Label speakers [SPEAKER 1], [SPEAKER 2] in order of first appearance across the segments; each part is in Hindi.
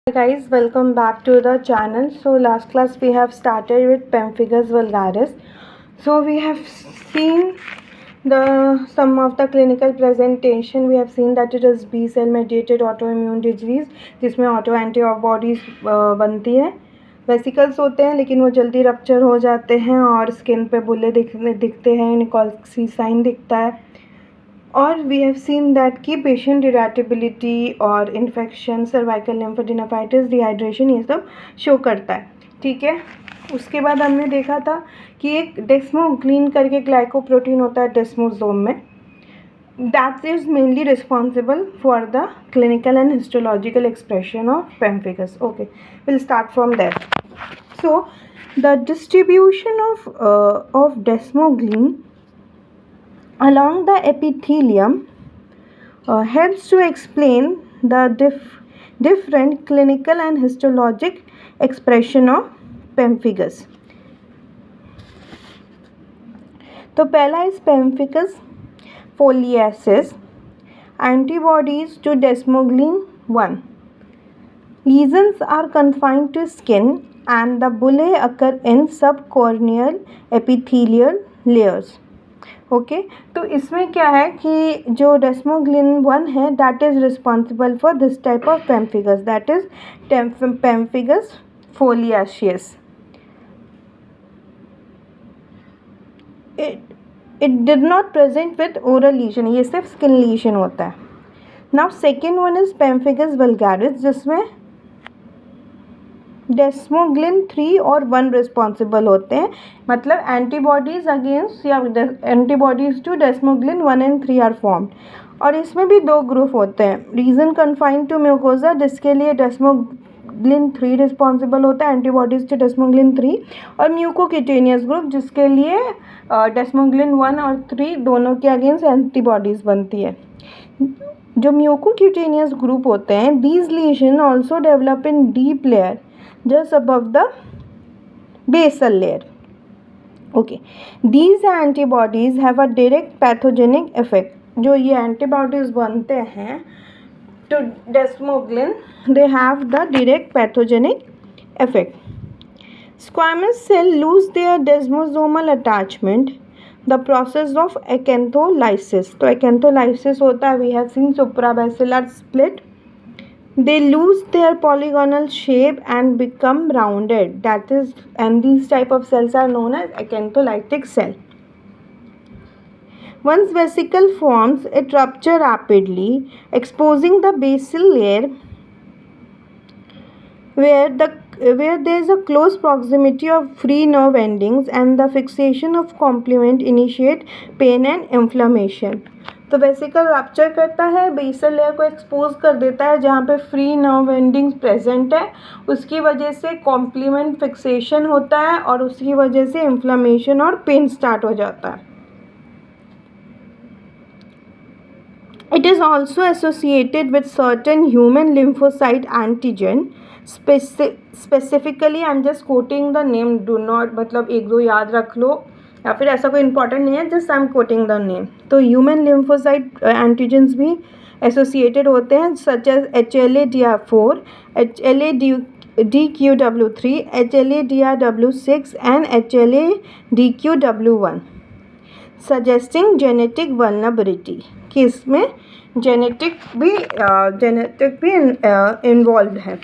[SPEAKER 1] Hi guys, welcome back to the channel. So last class we have started with pemphigus vulgaris. So we have seen the some of the clinical presentation. We have seen that it is B cell mediated autoimmune disease जिसमें ऑटो एंटीबॉडीज बनती है. वेसिकल्स होते हैं लेकिन वो जल्दी रप्चर हो जाते हैं और स्किन पे बुले दिखते हैं, निकोल्सी साइन दिखता है. और वी हैव सीन दैट कि पेशेंट इरेटेबिलिटी और इन्फेक्शन, सर्वाइकल लिम्फोडेनाफाइटिस, डिहाइड्रेशन ये सब शो करता है. ठीक है. उसके बाद हमने देखा था कि एक डेस्मोग्लिन करके ग्लाइकोप्रोटीन होता है डेस्मोसोम में, that is mainly responsible for the clinical and histological expression of pemphigus. Okay, will start from there. So the distribution of desmoglein along the epithelium helps to explain the different clinical and histologic expression of pemphigus. तो पहला is pemphigus foliaceus, antibodies to desmoglin 1. Lesions are confined to skin and the bullae occur in subcorneal epithelial layers. Okay तो इसमें क्या है कि जो डेस्मोग्लिन 1 है that is responsible for this type of pemphigus, that is pemphigus foliaceus. It did not present with oral lesion, ये सिर्फ स्किन लीजन होता है. Now second one is pemphigus vulgaris जिसमें डेस्मोग्लिन 3 और 1 रिस्पॉन्सिबल होते हैं, मतलब एंटीबॉडीज अगेंस्ट या antibodies to desmoglein 1 and 3 are formed. और इसमें भी दो ग्रुप होते हैं. रीजन कन्फाइंड टू म्यूकोजा जिसके लिए डेस्मोग्लिन 3 रिस्पॉन्सिबल होता है, एंटीबॉडीज टू डेस्मोग्लिन 3, और म्यूकोक्यूटेनियस ग्रुप जिसके लिए डेस्मोग्लिन 1 और 3 दोनों के अगेंस्ट एंटीबॉडीज बनती है. जो म्यूकोक्यूटेनियस ग्रुप होते हैं, these lesion also develop in deep layer just above the basal layer. Okay, these antibodies have a direct pathogenic effect. जो ये antibodies बनते हैं to desmoglin, they have the direct pathogenic effect. Squamous cell lose their desmosomal attachment, the process of acantholysis. तो acantholysis होता है, we have seen suprabasilar split. They lose their polygonal shape and become rounded, that is, and these type of cells are known as acantholytic cell. Once vesicle forms, it rupture rapidly, exposing the basal layer where there is a close proximity of free nerve endings, and the fixation of complement initiate pain and inflammation. तो वेसिकल रप्चर करता है, बेसल लेयर को एक्सपोज कर देता है जहाँ पे फ्री नर्व एंडिंग्स प्रेजेंट है, उसकी वजह से कॉम्प्लीमेंट फिक्सेशन होता है और उसकी वजह से इन्फ्लामेशन और पेन स्टार्ट हो जाता है. It is also associated with certain human lymphocyte antigen. Specifically I am just coating the name, do not मतलब एक दो याद रख लो या फिर ऐसा कोई इंपॉर्टेंट नहीं है, just I am quoting the name. तो ह्यूमन लिम्फोसाइट एंटीजेंस भी एसोसिएटेड होते हैं, such as HLA-DR4, HLA-DQW3, HLA-DRW6 and HLA-DQW1, suggesting genetic vulnerability कि इसमें जेनेटिक भी इन्वॉल्व है.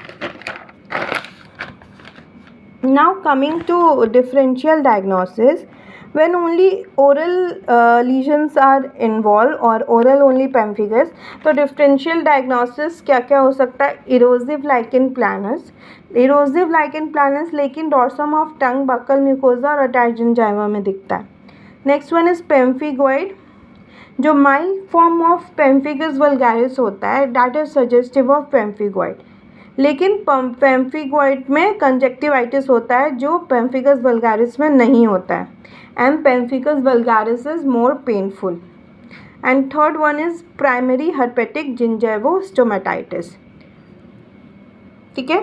[SPEAKER 1] Now coming to differential diagnosis, when only oral lesions are involved or oral only pemphigus, तो differential diagnosis क्या क्या हो सकता है? erosive lichen planus, erosive lichen planus लेकिन dorsum of tongue, buccal mucosa और attached gingiva में दिखता है. Next one is pemphigoid, जो mild form of pemphigus vulgaris होता है, that is suggestive of pemphigoid. लेकिन पेम्फिगॉइड में कंजक्टिवाइटिस होता है जो पेम्फिगस वल्गारिस में नहीं होता है, and pemphigus vulgaris is more painful. And third one is primary herpetic gingivostomatitis. ठीक है.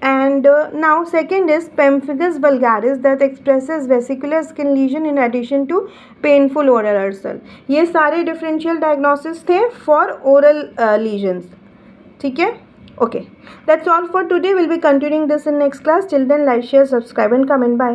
[SPEAKER 1] And now second is pemphigus vulgaris that expresses vesicular skin lesion in addition to painful oral ulcer. ये सारे डिफरेंशियल डायग्नोसिस थे फॉर ओरल लीजन्स. ठीक है. Okay, that's all for today. We'll be continuing this in next class. Till then, like, share, subscribe and comment. Bye.